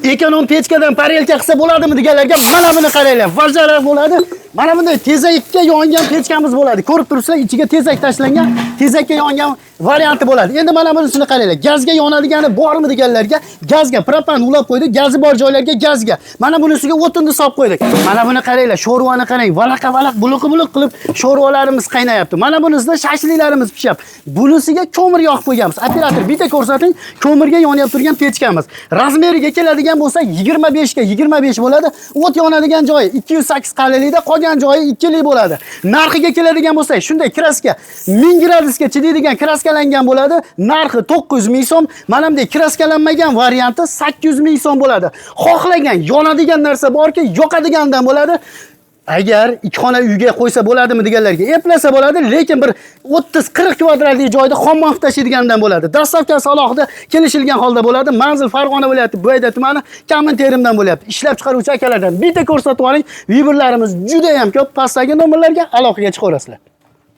Ekonom pechkadan parelka qilsa bo'ladimi deganlarga mana buni qaranglar. Vajara bo'ladi. Mana bunday tezakka yongan pechkamiz bo'ladi. Ko'rib turibsizlar, ichiga tezak tashlangan, tezakka yongan varianti bo'ladi. Endi mana bunisini qaranglar. Gazga yonadigani bormi deganlarga, gazga propan ulab qo'ydik, gazi bor joylarga gazga. Mana bunisiga o'tinni solib qo'ydik. Mana buni qaranglar, sho'rvani qarang, valaqa-valaq, buluq-buluq qilib sho'rvalarimiz qaynayapti. Mana bunisida shashliklarimiz pishyapti. Bunisiga ko'mir yoqib qo'yganmiz. Operator bitta ko'rsating, ko'mirga yonyap turgan pechkamiz. Razmeriga keladigan bo'lsa 25 ga 25 bo'ladi. O't yonadigan joyi 208 qalinlikda, qolgan joyi 2 lik bo'ladi. Narxiga keladigan bo'lsa, shunday kraska 1000 gradusga chidaydigan kraskalangan bo'ladi. Narxi 900 ming so'm. Mana bunday kraskalanmagan varianti 800 ming so'm bo'ladi. Xohlagan yonadigan narsa borki, yoqadigandan bo'ladi. Agar ikkixona uyga qo'ysa bo'ladimi deganlarga eplasa bo'ladi, lekin bir 30-40 kvadratlik joyda xommoq tashiydigandan bo'ladi. Dastavkasi alohida kelishilgan holda bo'ladi. Manzil Farg'ona viloyati Bo'yda tumani, Kamin-Terimdan bo'lyapti. Ishlab chiqaruvchi akalardan bitta ko'rsatib oling. Viberlarimiz juda ham ko'p. Pastdagi nomerlarga aloqaga chiqaverasizlar.